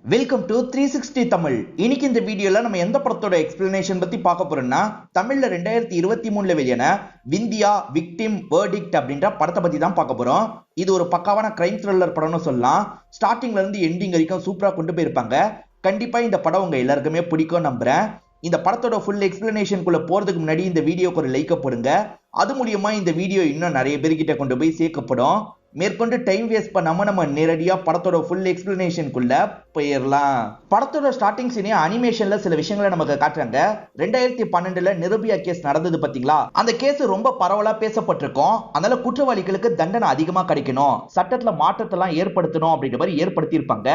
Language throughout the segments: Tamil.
Welcome to 360 Tamil. இன்னைக்கு இந்த வீடியோல நம்ம எந்த படத்தோட எக்ஸ்பிளனேஷன் பத்தி பார்க்க போறோம்னா, தமிழ்ல 2023ல வெளியான விந்தியா விக்டிம் வெர்டிக்ட் அப்படின்ற படத்தை பத்தி தான் பார்க்க போறோம். இது ஒரு பக்காவான கிரைம் த்ரில்லர் படம்னு சொல்லலாம். ஸ்டார்டிங்ல இருந்து எண்டிங் வரைக்கும் சூப்பரா கொண்டு போயிருப்பாங்க. கண்டிப்பா இந்த படம் உங்க எல்லாருக்குமே பிடிக்கும் நம்புறேன். இந்த படத்தோட ஃபுல் எக்ஸ்பிளனேஷனுக்குள்ள போறதுக்கு முன்னாடி இந்த வீடியோக்கு ஒரு லைக் போடுங்க. அது மூலியமா இந்த வீடியோ இன்னும் நிறைய பேர்கிட்ட கொண்டு போய் சேர்க்கப்படும். மேற்கொண்டு டைம் வேஸ்ட் பண்ணாம நம்ம நேரடியா படத்தோட ஃபுல் எக்ஸ்பிளனேஷனுக்குள்ள போயிடலாம். படத்தோட ஸ்டார்டிங் சீனே அனிமேஷன்ல சில விஷயங்களை நமக்கு காட்டுறாங்க. 2012ல நிரூபியா கேஸ் நடந்தது பாத்தீங்களா? அந்த கேஸ் ரொம்ப பரவலா பேசப்பட்டிருக்கும். அதனால குற்றவாளிகளுக்கு தண்டனை அதிகமா கிடைக்கணும், சட்டத்துல மாற்றத்தெல்லாம் ஏற்படுத்தணும் அப்படின்ற மாதிரி ஏற்படுத்தி இருப்பாங்க.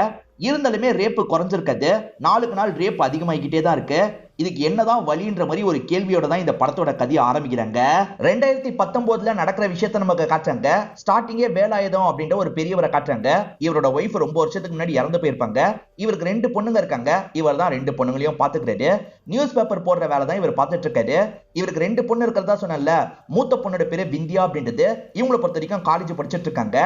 இருந்தாலுமே ரேப்பு குறைஞ்சிருக்காது. நாளுக்கு நாள் ரேப் அதிகமாகிக்கிட்டே தான் இருக்கு. இதுக்கு என்னதான் வழின்ற மாதிரி ஒரு கேள்வியோட தான் இந்த படத்தோட கதையை ஆரம்பிக்கிறாங்க. 2019ல நடக்கிற விஷயத்த நமக்கு காட்டுறாங்க. ஸ்டார்டிங்கே வேலாயுதம் அப்படின்ற ஒரு பெரியவரை காட்டுறாங்க. இவரோட ஒய்ஃப் ரொம்ப வருஷத்துக்கு முன்னாடி இறந்து போயிருப்பாங்க. இவருக்கு 2 பொண்ணுங்க இருக்காங்க. இவர் தான் 2 பொண்ணுங்களையும் பாத்துக்கிறாரு. நியூஸ் பேப்பர் போடுற வேலை தான் இவர் பார்த்துட்டு இருக்காரு. இவருக்கு 2 பொண்ணு இருக்கிறதா சொன்னல. மூத்த பொண்ணோட பேரு விந்தியா அப்படின்றது. இவங்களை பொறுத்த வரைக்கும் காலேஜ் படிச்சுட்டு இருக்காங்க.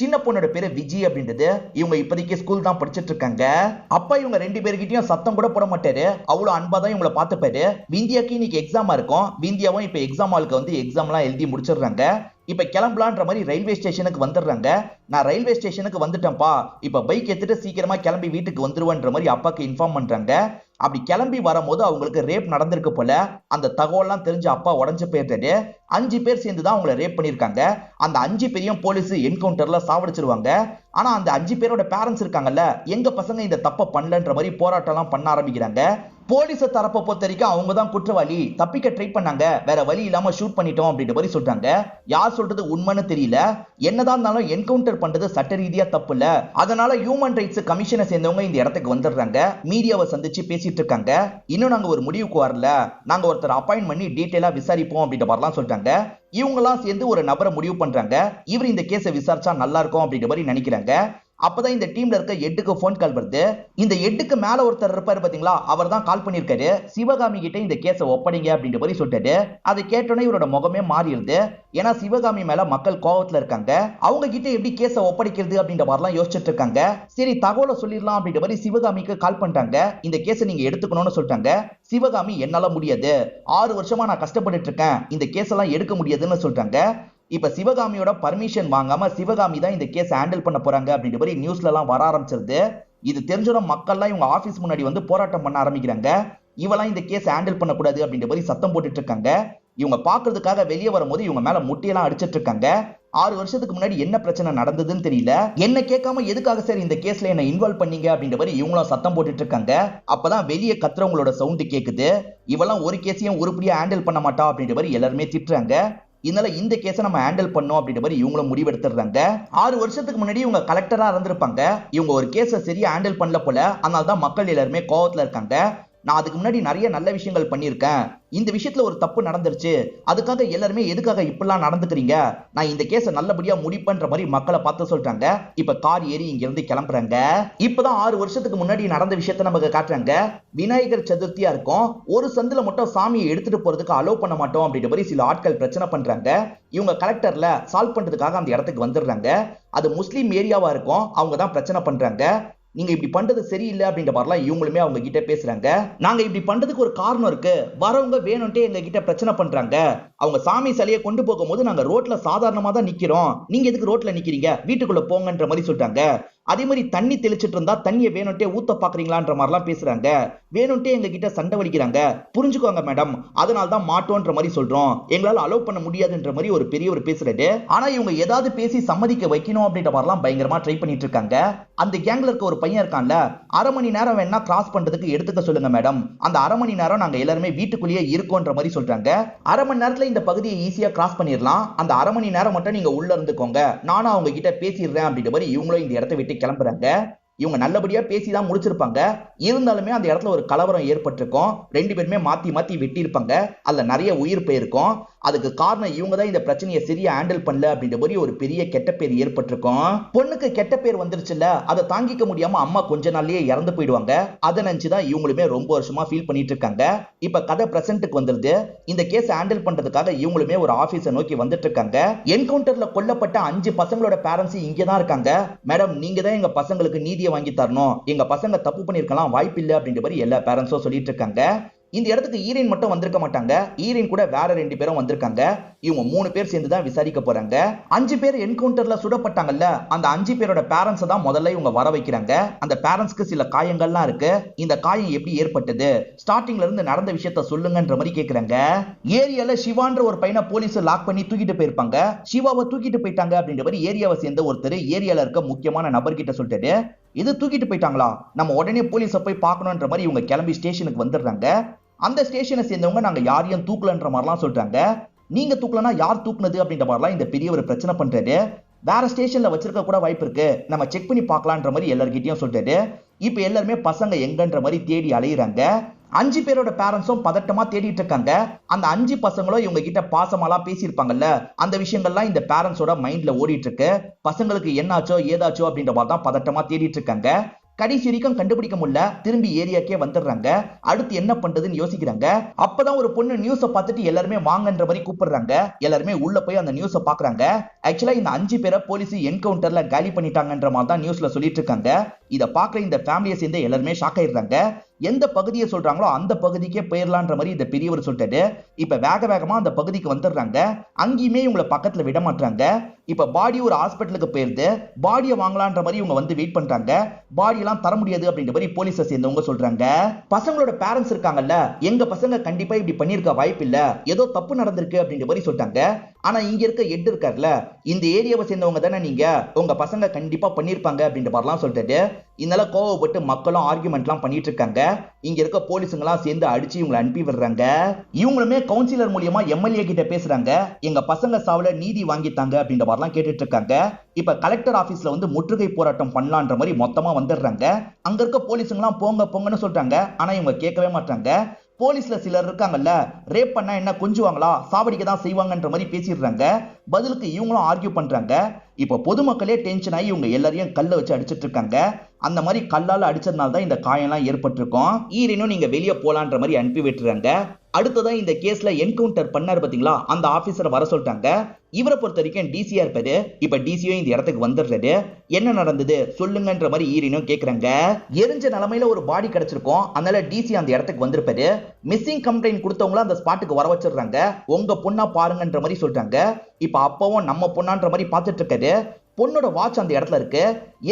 சின்ன பொண்ணோட பேரு விஜய் அப்படின்றது. இவங்க இப்போதைக்கு ஸ்கூல் தான் படிச்சுட்டு இருக்காங்க. அப்பா இவங்க 2 பேர்கிட்டயும் சத்தம் கூட போட மாட்டாரு. அவ்வளவு அன்பா தான் இவங்களை பார்த்துப்பாரு. விந்தியாக்கு இன்னைக்கு எக்ஸாமா இருக்கும். விந்தியாவும் இப்ப எக்ஸாம் ஹாலுக்கு வந்து எக்ஸாம் எல்லாம் எழுதி முடிச்சிடுறாங்க. இப்ப கிளம்பலான்ற மாதிரி ரயில்வே ஸ்டேஷனுக்கு வந்துடுறாங்க. நான் ரயில்வே ஸ்டேஷனுக்கு வந்துட்டேன்ப்பா, இப்ப பைக் எடுத்துட்டு சீக்கிரமா கிளம்பி வீட்டுக்கு வந்துருவேன்ற மாதிரி அப்பாக்கு இன்ஃபார்ம் பண்றாங்க. அப்படி கிளம்பி வரும்போது அவங்களுக்கு ரேப் நடந்திருக்கு போல. அந்த தகவல்லாம் தெரிஞ்சு அப்பா உடஞ்சு போயிட்டாரு. 5 பேர் சேர்ந்து தான் அவங்களை ரேப் பண்ணிருக்காங்க. அந்த 5 பேரையும் போலீஸ் என்கவுண்டர்ல சாவடிச்சிருவாங்க. ஆனா அந்த 5 பேரோட பேரண்ட்ஸ் இருக்காங்கல்ல, எங்க பசங்க இந்த தப்ப பண்ணலன்ற மாதிரி போராட்டம் எல்லாம் பண்ண ஆரம்பிக்கிறாங்க. போலீஸ் தரப்ப பொறுத்த வரைக்கும் அவங்க தான் குற்றவாளி, தப்பிக்க ட்ரை பண்ணாங்க, வேற வழி இல்லாம ஷூட் பண்ணிட்டோம் அப்படின்ற மாதிரி சொல்றாங்க. யார் சொல்றது உண்மைன்னு தெரியல. என்னதான் இருந்தாலும் என்கவுண்டர் பண்றது சட்ட ரீதியா தப்பு இல்ல. அதனால ஹியூமன் ரைட்ஸ் கமிஷனை சேர்ந்தவங்க இந்த இடத்துக்கு வந்துடுறாங்க. மீடியாவை சந்திச்சு பேசிட்டு இருக்காங்க. இன்னும் நாங்க ஒரு முடிவுக்கு வரல, நாங்க ஒருத்தர் அப்பாயிண்ட் பண்ணி டீடைலா விசாரிப்போம் அப்படின்ற மாதிரிலாம் சொல்றாங்க. இவங்கெல்லாம் சேர்ந்து ஒரு நபரை முடிவு பண்றாங்க. இவர் இந்த கேஸை விசாரிச்சா நல்லா இருக்கும் அப்படின்ற மாதிரி நினைக்கிறாங்க. அப்பதான் இந்த டீம்ல இருக்க எட்டுக்கு போன் கால் வருது. இந்த எட்டுக்கு மேல ஒருத்தர் இருப்பாரு பாத்தீங்களா, அவர் தான் கால் பண்ணிருக்காரு. சிவகாமி கிட்ட இந்த கேஸை ஒப்படைங்க அப்படின்ற மாதிரி சொல்லிட்டாரு. அதை கேட்டோன்னே இவரோட முகமே மாறிடுது. ஏன்னா சிவகாமி மேல மக்கள் கோவத்துல இருக்காங்க. அவங்க கிட்ட எப்படி கேஸை ஒப்படைக்கிறது அப்படின்ற மாதிரிலாம் யோசிச்சுட்டு இருக்காங்க. சரி தகவலை சொல்லிடலாம் அப்படின்ற மாதிரி சிவகாமிக்கு கால் பண்றாங்க. இந்த கேஸை நீங்க எடுத்துக்கணும்னு சொல்லிட்டாங்க. சிவகாமி என்னால முடியாது, 6 வருஷமா நான் கஷ்டப்பட்டு இருக்கேன், இந்த கேஸ் எல்லாம் எடுக்க முடியாதுன்னு சொல்றாங்க. இப்ப சிவகாமியோட பர்மிஷன் வாங்காம சிவகாமி தான் இந்த கேஸ் ஹேண்டில் பண்ண போறாங்க அப்படின்ற மாதிரி நியூஸ்ல எல்லாம் வர ஆரம்பிச்சிருது. இது தெரிஞ்சோட மக்கள்லாம் இவங்க ஆபீஸ் முன்னாடி வந்து போராட்டம் பண்ண ஆரம்பிக்கிறாங்க. இவெல்லாம் இந்த கேஸ் ஹேண்டில் பண்ணக்கூடாது அப்படின்ற மாதிரி சத்தம் போட்டுட்டு இருக்காங்க. இவங்க பாக்குறதுக்காக வெளியே வரும்போது இவங்க மேல முட்டியெல்லாம் அடிச்சிட்டு இருக்காங்க. 6 வருஷத்துக்கு முன்னாடி என்ன பிரச்சனை நடந்ததுன்னு தெரியல, என்ன கேட்காம எதுக்காக சார் இந்த கேஸ்ல என்ன இன்வால்வ் பண்ணீங்க அப்படின்ற மாதிரி இவங்களும் சத்தம் போட்டுட்டு இருக்காங்க. அப்பதான் வெளியே கத்துறவங்களோட சவுண்ட் கேக்குது. இவெல்லாம் ஒரு கேஸையும் உருப்படியா ஹேண்டில் பண்ண மாட்டா அப்படின்ற மாதிரி எல்லாருமே திட்டுறாங்க. இதனால இந்த கேஸை நம்ம ஹேண்டில் பண்ணோம் அப்படின்ற மாதிரி இவங்களும் முடிவெடுத்துறாங்க. 6 வருஷத்துக்கு முன்னாடி இவங்க கலெக்டரா இருந்திருப்பாங்க. இவங்க ஒரு கேஸை சரியா ஹேண்டில் பண்ணல போல. அதனால தான் மக்கள் எல்லாருமே கோவத்துல இருக்காங்க. நான் அதுக்கு முன்னாடி நிறைய நல்ல விஷயங்கள் பண்ணியிருக்கேன், இந்த விஷயத்துல ஒரு தப்பு நடந்துருச்சு, அதுக்காக எல்லாருமே எதுக்காக இப்படிலாம் நடந்துக்கிறீங்க, நான் இந்த கேஸை நல்லபடியா முடிப்பேன்ற மாதிரி மக்களை பார்த்து சொல்றாங்க. இப்ப கார் ஏறி இங்க இருந்து கிளம்புறாங்க. இப்பதான் 6 வருஷத்துக்கு முன்னாடி நடந்த விஷயத்த நமக்கு காட்டுறாங்க. விநாயகர் சதுர்த்தியா இருக்கும். ஒரு சந்துல மட்டும் சாமியை எடுத்துட்டு போறதுக்கு அலோவ் பண்ண மாட்டோம் அப்படின்ற மாதிரி சில ஆட்கள் பிரச்சனை பண்றாங்க. இவங்க கலெக்டர்ல சால்வ் பண்றதுக்காக அந்த இடத்துக்கு வந்துடுறாங்க. அது முஸ்லீம் ஏரியாவா இருக்கும். அவங்க தான் பிரச்சனை பண்றாங்க. நீங்க இப்படி பண்றது சரியில்லை அப்படின்ற மாதிரிலாம் இவங்களுமே அவங்க கிட்ட பேசுறாங்க. நாங்க இப்படி பண்றதுக்கு ஒரு காரணம் இருக்கு, வரவங்க வேணும்ட்டே எங்க கிட்ட பிரச்சனை பண்றாங்க. அவங்க சாமி சிலையை கொண்டு போகும்போது நாங்க ரோட்ல சாதாரணமா தான் நிக்கிறோம், நீங்க எதுக்கு ரோட்ல நிக்கிறீங்க, வீட்டுக்குள்ள போங்கன்ற மாதிரி சொல்றாங்க. அதே மாதிரி தண்ணி தெளிச்சிட்டு இருந்தா தண்ணியை வேணும்ட்டே ஊத்த பாக்குறீங்களான்ற மாதிரிலாம் பேசுறாங்க. வேணும்ட்டே எங்க கிட்ட சண்டை வலிக்கிறாங்க, புரிஞ்சுக்கோங்க மேடம், அதனால தான் மாட்டோன்ற மாதிரி சொல்றோம், எங்களால அலோவ் பண்ண முடியாதுன்ற மாதிரி ஒரு பெரியவர் பேசுறாரு. ஆனா இவங்க ஏதாவது பேசி சம்மதிக்க வைக்கணும் அப்படின்ற மாதிரிலாம் பயங்கரமா ட்ரை பண்ணிட்டு இருக்காங்க. அந்த கேங்ல இருக்க ஒரு பையன் இருக்கான்ல, 1/2 மணி நேரம் வேணா கிராஸ் பண்றதுக்கு எடுத்துக்க சொல்லுங்க மேடம், அந்த 1/2 மணி நேரம் நாங்க எல்லாருமே வீட்டுக்குள்ளேயே இருக்கோன்ற மாதிரி சொல்றாங்க. 1/2 மணி நேரத்துல இந்த பகுதியை ஈஸியா கிராஸ் பண்ணிடலாம், அந்த 1/2 மணி நேரம் மட்டும் நீங்க உள்ள இருந்துக்கோங்க, நானும் அவங்க கிட்ட பேசிடுறேன் அப்படின்ற மாதிரி இவங்களும் இந்த இடத்தை விட்டு கிளம்புறாங்க. இவங்க நல்லபடியா பேசிதான் முடிச்சிருப்பாங்க. இருந்தாலுமே அந்த இடத்துல ஒரு கலவரம் ஏற்பட்டிருக்கும். 2 பேருமே மாத்தி மாத்தி வெட்டி இருப்பாங்க. அதுல நிறைய உயிர் போயிருக்கும். அதுக்கு காரணம் இவங்க தான் இந்த பிரச்சனையை சரியா ஹேண்டில் பண்ணல அப்படின்ற மாதிரி ஒரு பெரிய கெட்ட பேர் ஏற்பட்டிருக்கும். பொண்ணுக்கு கெட்ட பேர் வந்துருச்சுல்ல, அதை தாங்கிக்க முடியாம அம்மா கொஞ்ச நாள்லயே இறந்து போயிடுவாங்க. அதை நினைச்சுதான் இவங்களுமே ரொம்ப வருஷமா ஃபீல் பண்ணிட்டு இருக்காங்க. இப்ப கதை பிரசன்ட்டுக்கு வந்துருது. இந்த கேஸ் ஹேண்டில் பண்றதுக்காக இவங்களுமே ஒரு ஆபீஸை நோக்கி வந்துட்டு இருக்காங்க. என்கவுண்டர்ல கொல்லப்பட்ட 5 பசங்களோட பேரண்ட்ஸ் இங்கதான் இருக்காங்க. மேடம், நீங்க தான் எங்க பசங்களுக்கு நீதியை வாங்கி தரணும். எங்க பசங்க தப்பு பண்ணிருக்கலாம், வாய்ப்பு இல்லை அப்படின்ற மாதிரி எல்லா பேரண்ட்ஸும் சொல்லிட்டு இருக்காங்க. இந்த இடத்துக்கு ஈரின் மட்டும் வந்திருக்க மாட்டாங்க. ஈரின் கூட வேற 2 பேரும் வந்திருக்காங்க. இவங்க 3 பேர் சேர்ந்து தான் விசாரிக்க போறாங்க. 5 பேர் என்கவுண்டர்ல சுடப்பட்டாங்கல்ல, அந்த 5 பேரோட பேரண்ட்ஸ் தான் முதல்ல இவங்க வர வைக்கிறாங்க. அந்த பேரண்ட்ஸ்க்கு சில காயங்கள்லாம் இருக்கு. இந்த காயம் எப்படி ஏற்பட்டது, ஸ்டார்டிங்ல இருந்து நடந்த விஷயத்த சொல்லுங்கன்ற மாதிரி கேக்குறாங்க. ஏரியால சிவான்ற ஒரு பையனை போலீஸ் லாக் பண்ணி தூக்கிட்டு போயிருப்பாங்க. சிவாவை தூக்கிட்டு போயிட்டாங்க அப்படின்ற மாதிரி ஏரியாவை சேர்ந்த ஒருத்தர் ஏரியால இருக்க முக்கியமான நபர்கிட்ட சொல்லிட்டு, இது தூக்கிட்டு போயிட்டாங்களா, நம்ம உடனே போலீஸை போய் பார்க்கணும்ன்ற மாதிரி இவங்க கிளம்பி ஸ்டேஷனுக்கு வந்துடுறாங்க. அந்த ஸ்டேஷனை சேர்ந்தவங்க நாங்க யாரையும் தூக்கலன்ற மாதிரிலாம் சொல்றாங்க. நீங்க தூக்கலனா யார் தூக்குனது அப்படின்ற மாதிரிலாம் இந்த பெரிய ஒரு பிரச்சனை பண்றாரு. வேற ஸ்டேஷன்ல வச்சிருக்க கூட வாய்ப்பு இருக்கு, நம்ம செக் பண்ணி பார்க்கலான்ற மாதிரி எல்லார்கிட்டயும் சொல்றாரு. இப்ப எல்லாருமே பசங்க எங்கன்ற மாதிரி தேடி அலையுறாங்க. 5 பேரோட பேரண்ட்ஸும் பதட்டமா தேடிட்டு இருக்காங்க. அந்த 5 பசங்களும் இவங்க கிட்ட பாசமாலாம் பேசியிருப்பாங்கல்ல, அந்த விஷயங்கள்லாம் இந்த பேரண்ட்ஸோட மைண்ட்ல ஓடிட்டு இருக்கு. பசங்களுக்கு என்னாச்சோ ஏதாச்சோ அப்படின்ற மாதிரி தான் பதட்டமா தேடிட்டு இருக்காங்க. கடைசி வரைக்கும் கண்டுபிடிக்க முடியல. திரும்பி ஏரியாக்கே வந்துடுறாங்க. அடுத்து என்ன பண்றதுன்னு யோசிக்கிறாங்க. அப்பதான் ஒரு பொண்ணு நியூஸை பார்த்துட்டு எல்லாருமே வாங்கன்ற மாதிரி கூப்பிடுறாங்க. எல்லாருமே உள்ள போய் அந்த நியூஸை பாக்குறாங்க. ஆக்சுவலா இந்த 5 பேரை போலீஸ் என்கவுண்டர்ல காலி பண்ணிட்டாங்கன்ற மாதிரி தான் நியூஸ்ல சொல்லிட்டு இருக்காங்க. இதை பார்க்குற இந்த ஃபேமிலியை சேர்ந்து எல்லாருமே ஷாக் ஆயிடுறாங்க. எந்த பகுதியை சொல்றாங்களோ அந்த பகுதிக்கே போயிடலான்ற மாதிரி இந்த பெரியவர் சொல்லிட்டு இப்ப வேக வேகமா அந்த பகுதிக்கு வந்துடுறாங்க. அங்கேயுமே இவங்களை பக்கத்துல விட மாட்டாங்க. இப்ப பாடி ஒரு ஹாஸ்பிட்டலுக்கு போயிருது. பாடியை வாங்கலான்ற மாதிரி இவங்க வந்து வெயிட் பண்றாங்க. பாடி எல்லாம் தர முடியாது அப்படின்ற மாதிரி போலீஸை சேர்ந்தவங்க சொல்றாங்க. பசங்களோட பேரண்ட்ஸ் இருக்காங்கல்ல, எங்க பசங்க கண்டிப்பா இப்படி பண்ணிருக்க வாய்ப்பு இல்ல, ஏதோ தப்பு நடந்திருக்கு அப்படின்ற மாதிரி சொல்லிட்டாங்க. ஆனா இங்க இருக்க ஹெட் இருக்காருல்ல, இந்த ஏரியாவை சேர்ந்தவங்க தானே நீங்க, உங்க பசங்க கண்டிப்பா பண்ணிருப்பாங்க அப்படின்ற மாதிரிலாம் சொல்லிட்டு இதனால கோவப்பட்டு மக்களும் ஆர்குமெண்ட்லாம் பண்ணிட்டு இருக்காங்க. இங்க இருக்க போலீஸுங்கெல்லாம் சேர்ந்து அடிச்சு இவங்களை அனுப்பி விடுறாங்க. இவங்களுமே கவுன்சிலர் மூலியமா எம்எல்ஏ கிட்ட பேசுறாங்க. எங்க பசங்க சாவுல நீதி வாங்கித்தாங்க அப்படின்ற மாதிரிலாம் கேட்டுட்டு இருக்காங்க. இப்ப கலெக்டர் ஆபீஸ்ல வந்து முற்றுகை போராட்டம் பண்ணலான்ற மாதிரி மொத்தமா வந்துடுறாங்க. அங்க இருக்க போலீஸுங்கெல்லாம் போங்க போங்கன்னு சொல்றாங்க. ஆனா இவங்க கேட்கவே மாட்டாங்க. போலீஸ்ல சிலர் இருக்காங்கல்ல, ரேப் பண்ணா என்ன கொஞ்சுவாங்களா, சாவடிக்க தான் செய்வாங்கன்ற மாதிரி பேசிடுறாங்க. பதிலுக்கு இவங்களும் ஆர்கியூ பண்றாங்க. இப்ப பொதுமக்களே டென்ஷன் ஆகி இவங்க எல்லாரையும் கல்ல வச்சு அடிச்சிட்டு இருக்காங்க. அந்த மாதிரி கல்லால அடிச்சதுனால தான் இந்த காயம்லாம் ஏற்பட்டிருக்கும். ஈரனும் நீங்க வெளியே போலான்ற மாதிரி அனுப்பி விட்டுறாங்க. அடுத்ததான் இந்த கேஸ்ல என்கவுண்டர் பண்ணாரு பாத்தீங்களா, அந்த ஆபீசரை வர சொல்லிட்டாங்க. இவரை பொறுத்த வரைக்கும் டிசியா இருப்பாரு. இப்ப டிசியோ இந்த இடத்துக்கு வந்துடுறாரு. என்ன நடந்தது சொல்லுங்கன்ற மாதிரி ஈரனும் கேக்குறாங்க. எரிஞ்ச நிலைமையில ஒரு பாடி கிடைச்சிருக்கும், அதனால டிசி அந்த இடத்துக்கு வந்திருப்பாரு. மிஸ்ஸிங் கம்ப்ளைண்ட் கொடுத்தவங்கள அந்த ஸ்பாட்டுக்கு வர வச்சிடுறாங்க. உங்க பொண்ணா பாருங்கன்ற மாதிரி சொல்றாங்க. இப்ப அப்பவும் நம்ம பொண்ணான்ற மாதிரி பார்த்துட்டு இருக்காரு. பொண்ணோட வாட்ச் அந்த இடத்துல இருக்கு.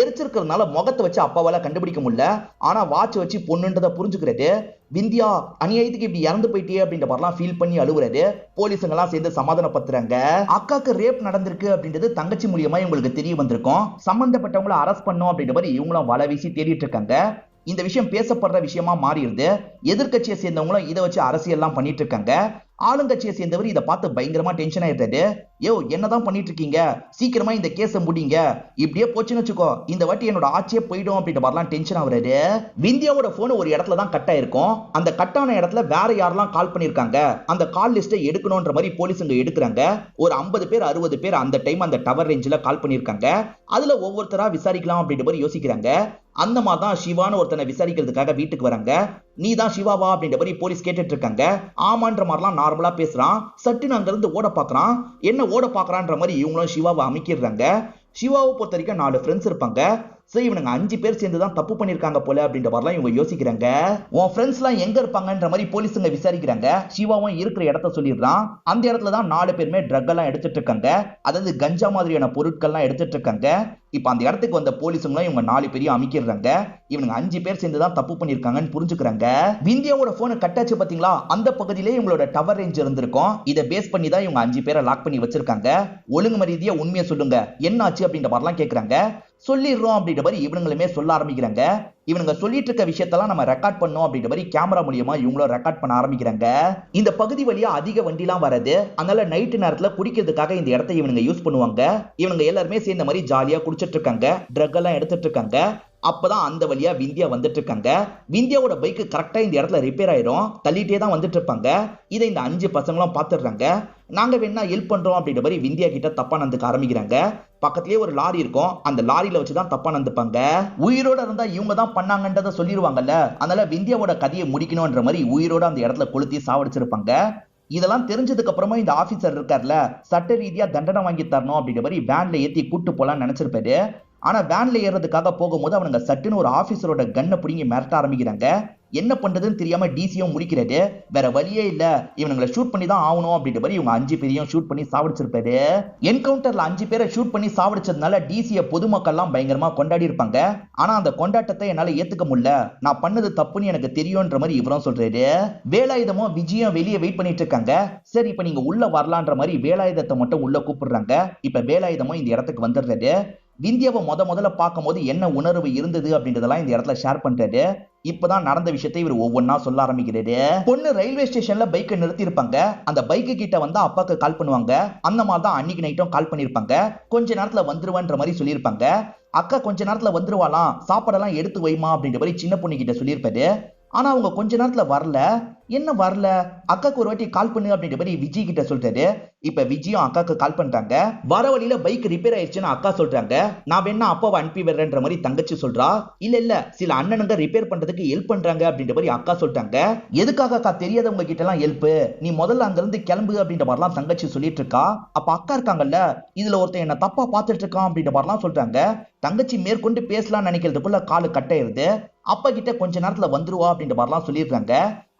எரிச்சிருக்கிறதுனால முகத்தை வச்சு அப்பாவால கண்டுபிடிக்க முடியல. ஆனா வாட்ச் வச்சு பொண்ணுன்றதை புரிஞ்சுக்கிறது. விந்தியா, அநியாயத்துக்கு இப்படி இறந்து போயிட்டே அப்படின்ற மாதிரிலாம் ஃபீல் பண்ணி அழுகுறாரு. போலீஸுங்க எல்லாம் சேர்ந்து சமாதானப்படுத்துறாங்க. அக்காக்கு ரேப் நடந்திருக்கு அப்படின்றது தங்கச்சி மூலியமா இவங்களுக்கு தெரிய வந்திருக்கும். சம்பந்தப்பட்டவங்களை அரெஸ்ட் பண்ணும் அப்படின்ற மாதிரி இவங்களும் வலை வீசி தேடிட்டு இருக்காங்க. இந்த விஷயம் பேசப்படுற விஷயமா மாறிடுது. எதிர்கட்சியை சேர்ந்தவங்களும் இதை வச்சு அரசியல்லாம் பண்ணிட்டு இருக்காங்க. ஆளுங்கட்சியை சேர்ந்தவர் இதை பார்த்து பயங்கரமா டென்ஷன் ஆயிடுறாரு. யோ, என்னதான் பண்ணிட்டு இருக்கீங்க, சீக்கிரமா இந்த கேஸை முடிங்க, இப்படியே போச்சுன்னு வச்சுக்கோ இந்த வாட்டி என்னோட ஆட்சியே போயிடும் அப்படின்ற மாதிரிலாம் டென்ஷன் ஆகுறாரு. விந்தியாவோட போன் ஒரு இடத்துல தான் கட் ஆயிருக்கும். அந்த கட்டான இடத்துல வேற யாரெல்லாம் கால் பண்ணிருக்காங்க, அந்த கால் லிஸ்ட்டை எடுக்கணும்ன்ற மாதிரி போலீஸுங்க எடுக்கிறாங்க. ஒரு 50 பேர் 60 பேர் அந்த டைம் அந்த டவர் ரேஞ்சில் கால் பண்ணிருக்காங்க. அதுல ஒவ்வொருத்தரா விசாரிக்கலாம் அப்படின்ற மாதிரி யோசிக்கிறாங்க. அந்த மாதிரி தான் சிவான்னு ஒருத்தனை விசாரிக்கிறதுக்காக வீட்டுக்கு வராங்க. நீ தான் சிவாவா அப்படின்ற மாதிரி போலீஸ் கேட்டுட்டு இருக்காங்க. ஆமான்ற மாதிரிலாம் நார்மலா பேசுறான். சட்டுன்னு அங்க இருந்து ஓட பாக்குறான். என்ன ஓட பாக்குறான்ற மாதிரி இவங்களும் சிவாவை அமைக்கிறாங்க. சிவாவை பொறுத்த வரைக்கும் 4 ஃப்ரெண்ட்ஸ் இருப்பாங்க. சரி, இவனுங்க 5 பேர் சேர்ந்து தான் தப்பு பண்ணிருக்காங்க போல அப்படின்ற மாதிரிலாம் இவங்க யோசிக்கிறாங்க. உன் ஃப்ரெண்ட்ஸ் எல்லாம் எங்க இருப்பாங்கன்ற மாதிரி போலீஸுங்க விசாரிக்கிறாங்க. சிவாவும் இருக்கிற இடத்த சொல்லிடுறான். அந்த இடத்துல தான் 4 பேருமே ட்ரக் எல்லாம் எடுத்துட்டு இருக்காங்க. அதாவது கஞ்சா மாதிரியான பொருட்கள்லாம் எடுத்துட்டு இருக்காங்க. இப்ப அந்த இடத்துக்கு வந்த போலீஸுங்களும் இவங்க 4 பேரையும் அமைக்கிறாங்க. இவனுங்க 5 பேர் சேர்ந்து தான் தப்பு பண்ணிருக்காங்கன்னு புரிஞ்சுக்கிறாங்க. விந்தியாவோட போன் கட்டாச்சு பாத்தீங்களா, அந்த பகுதியிலே இவங்களோட டவர் ரேஞ்ச் இருந்திருக்கும். இதை பேஸ் பண்ணி தான் இவங்க 5 பேரை லாக் பண்ணி வச்சிருக்காங்க. ஒழுங்கு மரியாதையா உண்மையை சொல்லுங்க, என்னாச்சு அப்படின்ற மாதிரிலாம் கேட்கறாங்க. சொல்லிடுறோம் அப்படின்ற மாதிரி இவங்களுமே சொல்ல ஆரம்பிக்கிறாங்க. இவனுங்க சொல்லிட்டு இருக்க விஷயத்தெல்லாம் நம்ம ரெக்கார்ட் பண்ணோம் அப்படின்ற மாதிரி கேமரா மூலியமா இவங்களும் ரெக்கார்ட் பண்ண ஆரம்பிக்கிறாங்க. இந்த பகுதி வழியா அதிக வண்டிலாம் வருது. அதனால நைட்டு நேரத்துல குடிக்கிறதுக்காக இந்த இடத்தை இவனுங்க யூஸ் பண்ணுவாங்க. இவனுங்க எல்லாருமே சேர்ந்த மாதிரி ஜாலியா குடிச்சிட்டு இருக்காங்க. ட்ரக் எல்லாம் எடுத்துட்டு இருக்காங்க. அப்பதான் அந்த வழியா விந்தியா வந்துட்டு இருக்காங்க. விந்தியாவோட பைக் கரெக்டா இந்த இடத்துல ரிப்பேர் ஆயிடும், தள்ளிட்டே தான் வந்துட்டு இருப்பாங்க. இதை இந்த 5 பசங்களும் பாத்துடுறாங்க. நாங்க வேணா ஹெல்ப் பண்றோம் அப்படின்ற மாதிரி விந்தியா கிட்ட தப்பா நடந்துக்க ஆரம்பிக்கிறாங்க. பக்கத்திலேயே ஒரு லாரி இருக்கும், அந்த லாரியில வச்சுதான் தப்பா நடந்துப்பாங்க. உயிரோட இருந்தா இவங்க தான் பண்ணாங்கன்றத சொல்லிடுவாங்கல்ல, அதனால விந்தியாவோட கதையை முடிக்கணும்ன்ற மாதிரி உயிரோட அந்த இடத்துல கொளுத்தி சாவடிச்சிருப்பாங்க. இதெல்லாம் தெரிஞ்சதுக்கு அப்புறமா இந்த ஆபீசர் இருக்கார்ல, சட்ட ரீதியா தண்டனை வாங்கி தரணும் அப்படின்ற மாதிரி வேன்ல ஏத்தி கூட்டு போலான்னு நினைச்சிருப்பாரு. ஆனா வேன்ல ஏறதுக்காக போகும்போது அவனுங்க சட்டுன்னு ஒரு ஆபீசரோட கண்ணை பிடிங்கி மிரட்ட ஆரம்பிக்கிறாங்க. என்ன பண்றதுன்னு தெரியாம டிசியும் முடிக்கிறாரு. வேற வழியே இல்ல, இவனுங்களை ஷூட் பண்ணி தான் ஆகணும் அப்படின்ற மாதிரி இவங்க 5 பேரையும் ஷூட் பண்ணி சாவடிச்சிருப்பாரு. என்கவுண்டர்ல 5 பேரை ஷூட் பண்ணி சாவடிச்சதுனால டிசிய பொதுமக்கள் எல்லாம் பயங்கரமா கொண்டாடி இருப்பாங்க. ஆனா அந்த கொண்டாட்டத்தை என்னால ஏத்துக்க முடியல, நான் பண்ணது தப்புன்னு எனக்கு தெரியும்ன்ற மாதிரி இவரும் சொல்றாரு. வேலாயுதமும் விஜயும் வெளியே வெயிட் பண்ணிட்டு இருக்காங்க. சரி இப்ப நீங்க உள்ள வரலான்ற மாதிரி வேலாயுதத்தை மட்டும் உள்ள கூப்பிடுறாங்க. இப்ப வேலாயுதமும் இந்த இடத்துக்கு வந்துடுறாரு. விந்தியாவை முதல்ல பார்க்கும் போது என்ன உணர்வு இருந்தது அப்படின்றதெல்லாம் இந்த இடத்துல ஷேர் பண்றாரு. இப்பதான் நடந்த விஷயத்தை இவர் ஒவ்வொன்னா சொல்ல ஆரம்பிக்கிறாரு. பொண்ணு ரயில்வே ஸ்டேஷன்ல பைக்கை நிறுத்தி இருப்பாங்க. அந்த பைக்கு கிட்ட வந்து அப்பாக்கு கால் பண்ணுவாங்க. அந்த மாதிரி தான் அன்னைக்கு நைட்டும் கால் பண்ணிருப்பாங்க. கொஞ்ச நேரத்துல வந்துருவான்ற மாதிரி சொல்லியிருப்பாங்க. அக்கா கொஞ்ச நேரத்துல வந்துருவாலாம், சாப்பாடெல்லாம் எடுத்து வைமா அப்படின்ற மாதிரி சின்ன பொண்ணு கிட்ட சொல்லியிருப்பாரு. ஆனா அவங்க கொஞ்ச நேரத்துல வரல. என்ன வரல, அக்காக்கு ஒரு வாட்டி கால் பண்ணு அப்படின்ற மாதிரி விஜய் கிட்ட சொல்றாரு. இப்ப விஜயும் அக்காக்கு கால் பண்றாங்க. வர வழியில பைக் ரிப்பேர் ஆயிடுச்சுன்னு அக்கா சொல்றாங்க. நான் வேணா அப்பாவை அனுப்பி விடுறேன்ற மாதிரி தங்கச்சி சொல்றா. இல்ல சில அண்ணனுங்க ரிப்பேர் பண்றதுக்கு ஹெல்ப் பண்றாங்க அப்படின்ற மாதிரி அக்கா சொல்றாங்க. எதுக்காக அக்கா தெரியாதவங்க கிட்ட எல்லாம் ஹெல்ப், நீ முதல்ல அங்க இருந்து கிளம்பு அப்படின்ற மாதிரிலாம் தங்கச்சி சொல்லிட்டு இருக்கா. அப்ப அக்கா இருக்காங்கல்ல, இதுல ஒருத்தன் என்ன தப்பா பாத்துட்டு இருக்கான் அப்படின்ற மாதிரிலாம் சொல்றாங்க. தங்கச்சி மேற்கொண்டு பேசலாம் நினைக்கிறதுக்குள்ள காலு கட்டாயிருது. அப்பா கிட்ட கொஞ்ச நேரத்துல வந்துருவா அப்படின்ற மாதிரிலாம் சொல்லியிருக்காங்க.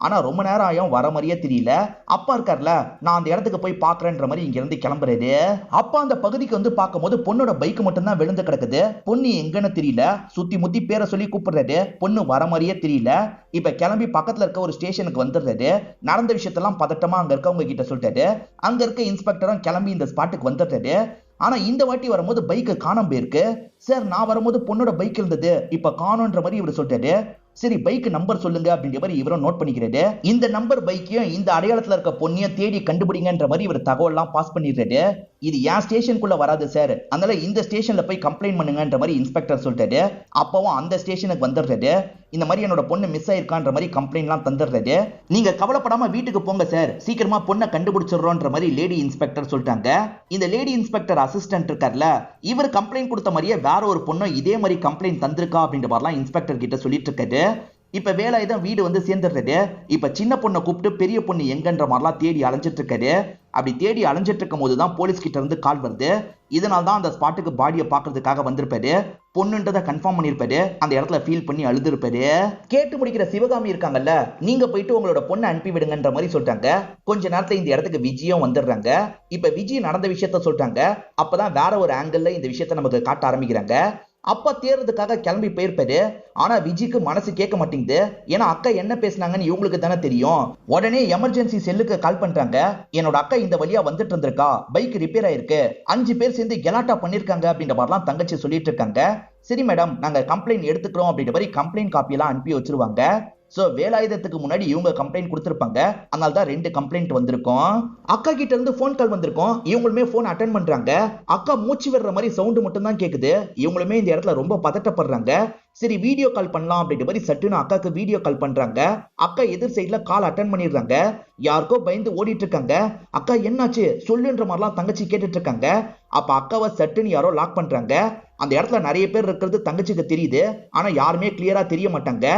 ஆனா ரொம்ப நேரம் ஆயும் வர மாதிரியே தெரியல. அப்பா இருக்கார்ல, நான் அந்த இடத்துக்கு போய் பாக்குறேன்ற மாதிரி இங்க இருந்து கிளம்புறாரு. அப்பா அந்த பகுதிக்கு வந்து பார்க்கும்போது பொண்ணோட பைக் மட்டும் தான் விழுந்து கிடக்குது. பொண்ணு எங்கன்னு தெரியல. சுத்தி முத்தி பேரை சொல்லி கூப்பிடுறாரு. பொண்ணு வர மாதிரியே தெரியல. இப்ப கிளம்பி பக்கத்துல இருக்க ஒரு ஸ்டேஷனுக்கு வந்துடுறாரு. நடந்த விஷயத்தெல்லாம் பதட்டமா அங்க இருக்கவங்க கிட்ட சொல்லிட்டாரு. அங்க இருக்க இன்ஸ்பெக்டரும் கிளம்பி இந்த ஸ்பாட்டுக்கு வந்துடுறாரு. ஆனா இந்த வாட்டி வரும்போது பைக்கு காணாம போயிருக்கு. சார் நான் வரும்போது பொண்ணோட பைக் இருந்தது, இப்ப காணோன்ற மாதிரி இவர் சொல்லிட்டாரு. சரி பைக் நம்பர் சொல்லுங்க அப்படின்ற மாதிரி இவரும் நோட் பண்ணிக்கிறாரு. இந்த நம்பர் பைக்கையும் இந்த அடையாளத்துல இருக்க பொண்ணையும் தேடி கண்டுபிடிங்கன்ற மாதிரி இவர் தகவல் எல்லாம் பாஸ் பண்ணிடுறாரு. இது என் ஸ்டேஷனுக்குள்ள வராது சார், அதனால இந்த ஸ்டேஷன்ல போய் கம்ப்ளைண்ட் பண்ணுங்கன்ற மாதிரி இன்ஸ்பெக்டர் சொல்லிட்டாரு. அப்பவும் அந்த ஸ்டேஷனுக்கு வந்துடுறாரு. இந்த மாதிரி என்னோட பொண்ணு மிஸ் ஆயிருக்கான்ற மாதிரி கம்ப்ளைண்ட் எல்லாம் தந்துடுறாரு. நீங்க கவலைப்படாம வீட்டுக்கு போங்க சார், சீக்கிரமா பொண்ணை கண்டுபிடிச்சிடுறோன்ற மாதிரி லேடி இன்ஸ்பெக்டர் சொல்லிட்டாங்க. இந்த லேடி இன்ஸ்பெக்டர் அசிஸ்டன்ட் இருக்கார்ல, இவர் கம்ப்ளைண்ட் கொடுத்த மாதிரியே வேற ஒரு பொண்ணு இதே மாதிரி கம்ப்ளைண்ட் தந்திருக்கா அப்படின்ற மாதிரிலாம் இன்ஸ்பெக்டர் கிட்ட சொல்லிட்டு இருக்காரு. இப்ப வேலாயுதம் வீடு வந்து சேர்ந்துடுறாரு. இப்ப சின்ன பொண்ணை கூப்பிட்டு பெரிய பொண்ணு எங்கன்ற மாதிரிலாம் தேடி அலைஞ்சிட்டு இருக்காரு. அப்படி தேடி அலைஞ்சிட்டு இருக்கும் போதுதான் போலீஸ் கிட்ட இருந்து கால் வருது. இதனால தான் அந்த ஸ்பாட்டுக்கு பாடியை பாக்குறதுக்காக வந்திருப்பாரு. பொண்ணுன்றதை கன்ஃபார்ம் பண்ணிருப்பாரு. அந்த இடத்துல ஃபீல் பண்ணி அழுதுருப்பாரு. கேட்டு முடிக்கிற சிவகாமி இருக்காங்கல்ல, நீங்க போயிட்டு உங்களோட பொண்ணை அனுப்பி விடுங்கன்ற மாதிரி சொல்றாங்க. கொஞ்ச நேரத்துல இந்த இடத்துக்கு விஜயும் வந்துடுறாங்க. இப்ப விஜய் நடந்த விஷயத்த சொல்றாங்க. அப்பதான் வேற ஒரு ஆங்கிள் இந்த விஷயத்த நமக்கு காட்ட ஆரம்பிக்கிறாங்க. அப்பா தேர்றதுக்காக கிளம்பி போயிருப்பாரு. ஆனா விஜய்க்கு மனசு கேட்க மாட்டேங்குது. ஏன்னா அக்கா என்ன பேசினாங்கன்னு இவங்களுக்கு தானே தெரியும். உடனே எமர்ஜென்சி செல்லுக்கு கால் பண்றாங்க. என்னோட அக்கா இந்த வழியா வந்துட்டு இருந்திருக்கா, பைக் ரிப்பேர் ஆயிருக்கு, 5 பேர் சேர்ந்து கெலாட்டா பண்ணிருக்காங்க அப்படின்ற மாதிரிலாம் தங்கச்சி சொல்லிட்டு இருக்காங்க. சரி மேடம், நாங்க கம்ப்ளைண்ட் எடுத்துக்கிறோம் அப்படின்ற மாதிரி கம்ப்ளைண்ட் காப்பி எல்லாம் அனுப்பி வச்சிருவாங்க. சோ வேலாயுதத்துக்கு முன்னாடி இவங்க கம்ப்ளைண்ட் கொடுத்திருப்பாங்க. அதனால தான் 2 கம்ப்ளைண்ட் வந்திருக்கும். அக்கா கிட்ட இருந்து போன் கால் வந்திருக்கும். இவங்களுமே போன் அட்டென்ட் பண்றாங்க. அக்கா மூச்சு விடுற மாதிரி சவுண்ட் மட்டும் தான் கேக்குது. இவங்களுமே இந்த இடத்துல ரொம்ப பதட்டப்படுறாங்க. சரி வீடியோ கால் பண்ணலாம் அப்படின்ற மாதிரி சட்டுன்னு அக்காக்கு வீடியோ கால் பண்றாங்க. அக்கா எதிர் சைட்ல கால் அட்டென்ட் பண்ணிடுறாங்க. யாருக்கோ பயந்து ஓடிட்டு இருக்காங்க. அக்கா என்னாச்சு சொல்லுன்ற மாதிரிலாம் தங்கச்சி கேட்டுட்டு இருக்காங்க. அப்ப அக்காவை சட்டுன்னு யாரோ லாக் பண்றாங்க. அந்த இடத்துல நிறைய பேர் இருக்கிறது தங்கச்சிக்கு தெரியுது. ஆனா யாருமே கிளியரா தெரிய மாட்டாங்க.